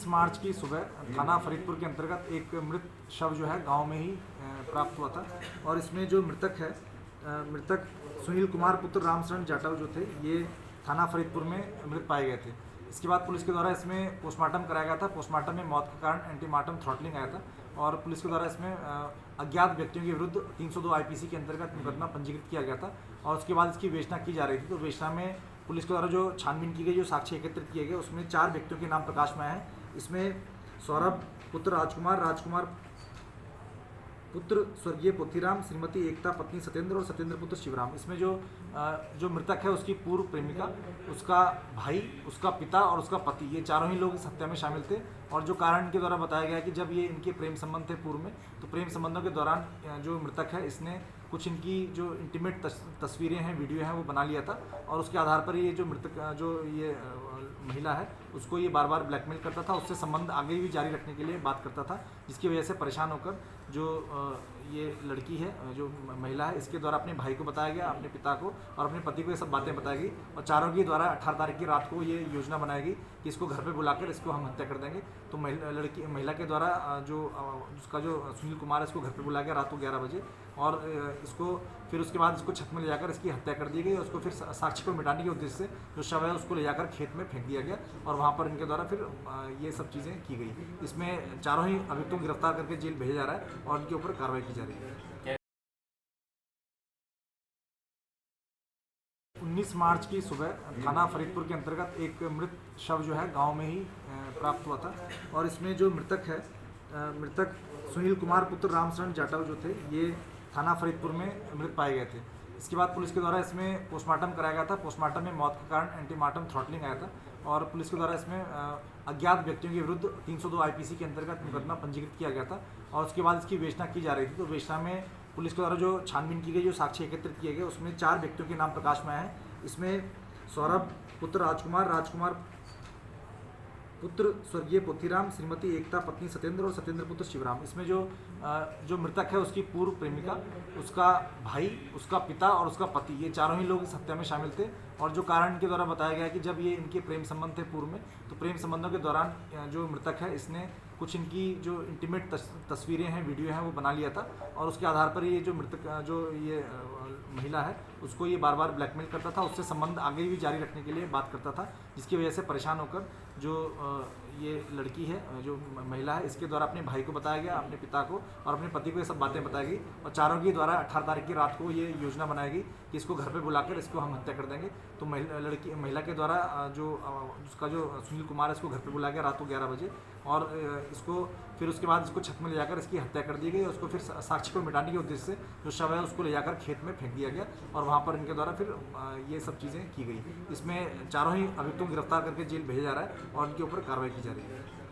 19 मार्च की सुबह थाना फरीदपुर के अंतर्गत एक मृत शव जो है गांव में ही प्राप्त हुआ था। और इसमें जो मृतक है, मृतक सुनील कुमार पुत्र रामशरण जाटव जो थे, ये थाना फरीदपुर में मृत पाए गए थे। इसके बाद पुलिस के द्वारा इसमें पोस्टमार्टम कराया गया था। पोस्टमार्टम में मौत के कारण एंटीमार्टम थ्रॉटलिंग आया था और पुलिस के द्वारा इसमें अज्ञात व्यक्तियों के विरुद्ध 302 आईपीसी के अंतर्गत मुकदमा पंजीकृत किया गया था। और उसके बाद इसकी विवेचना की जा रही थी। तो विवेचना में पुलिस के द्वारा जो छानबीन की गई, जो साक्ष्य एकत्रित किए गए, उसमें 4 व्यक्तियों के नाम प्रकाश में आए हैं। इसमें सौरभ पुत्र राजकुमार पुत्र स्वर्गीय पोथीराम, श्रीमती एकता पत्नी सत्येंद्र और सत्येंद्र पुत्र शिवराम। इसमें जो मृतक है उसकी पूर्व प्रेमिका, उसका भाई, उसका पिता और उसका पति, ये चारों ही लोग इस हत्या में शामिल थे। और जो कारण इनके द्वारा बताया गया है कि जब ये इनके प्रेम संबंध थे पूर्व में, तो प्रेम संबंधों के दौरान जो मृतक है इसने कुछ इनकी जो इंटीमेट तस्वीरें हैं, वीडियो हैं, वो बना लिया था। और उसके आधार पर ये जो मृतक जो ये महिला है उसको ये बार बार ब्लैकमेल करता था, उससे संबंध आगे भी जारी रखने के लिए बात करता था, जिसकी वजह से परेशान होकर जो ये लड़की है, जो महिला है, इसके द्वारा अपने भाई को बताया गया, अपने पिता को और अपने पति को ये सब बातें बताई गई। और चारों के द्वारा 18 तारीख की रात को ये योजना बनाएगी कि इसको घर पे बुलाकर इसको हम हत्या कर देंगे। तो महिला के द्वारा उसका जो सुनील कुमार है, इसको घर पे बुलाया गया रात को 11 बजे। और इसको फिर उसके बाद इसको छत में ले जाकर इसकी हत्या कर दी गई। और उसको फिर साक्ष्य को मिटाने के उद्देश्य से जो शव है उसको ले जाकर खेत में फेंक दिया गया और वहाँ पर इनके द्वारा फिर ये सब चीज़ें की गई। इसमें चारों ही अभियुक्तों को गिरफ्तार करके जेल भेजा जा रहा है और इनके ऊपर कार्रवाई की जा रही है। 19 मार्च की सुबह थाना फरीदपुर के अंतर्गत एक मृत शव जो है गांव में ही प्राप्त हुआ था। और इसमें जो मृतक है, मृतक सुनील कुमार पुत्र रामशरण जाटव जो थे, ये थाना फरीदपुर में मृत पाए गए थे। इसके बाद पुलिस के द्वारा इसमें पोस्टमार्टम कराया गया था। पोस्टमार्टम में मौत के कारण एंटीमार्टम थ्रॉटलिंग आया था और पुलिस के द्वारा इसमें अज्ञात व्यक्तियों के विरुद्ध 302 आईपीसी के अंतर्गत मुकदमा पंजीकृत किया गया था। और उसके बाद इसकी विवेचना की जा रही थी। तो विवेचना में पुलिस के द्वारा जो छानबीन की गई, जो साक्ष्य एकत्रित किए गए, उसमें 4 व्यक्तियों के नाम प्रकाश में आए हैं। इसमें सौरभ पुत्र राजकुमार पुत्र स्वर्गीय पोथीराम, श्रीमती एकता पत्नी सत्येंद्र और सत्येंद्र पुत्र शिवराम। इसमें जो मृतक है उसकी पूर्व प्रेमिका, उसका भाई, उसका पिता और उसका पति, ये चारों ही लोग इस हत्या में शामिल थे। और जो कारण इनके द्वारा बताया गया है कि जब ये इनके प्रेम संबंध थे पूर्व में, तो प्रेम संबंधों के दौरान जो मृतक है इसने कुछ इनकी जो इंटीमेट तस्वीरें हैं, वीडियो हैं, वो बना लिया था। और उसके आधार पर ये जो मृतक जो ये महिला है उसको ये बार बार ब्लैकमेल करता था, उससे संबंध आगे भी जारी रखने के लिए बात करता था, जिसकी वजह से परेशान होकर जो ये लड़की है, जो महिला है, इसके द्वारा अपने भाई को बताया गया, अपने पिता को और अपने पति को ये सब बातें बताई गई। और चारों के द्वारा 18 तारीख की रात को ये योजना बनाएगी कि इसको घर पे बुलाकर इसको हम हत्या कर देंगे। तो महिला के द्वारा उसका जो सुनील कुमार है, इसको घर पे बुलाया गया रात को 11 बजे। और इसको फिर उसके बाद इसको छत में ले जाकर इसकी हत्या कर दी गई और उसको फिर साक्ष्य को मिटाने के उद्देश्य से जो शव है उसको ले जाकर खेत में फेंक दिया गया और वहाँ पर इनके द्वारा फिर ये सब चीज़ें की गई। इसमें चारों ही अभियुक्तों को गिरफ्तार करके जेल भेजा जा रहा है और इनके ऊपर कार्रवाई की जा रही है।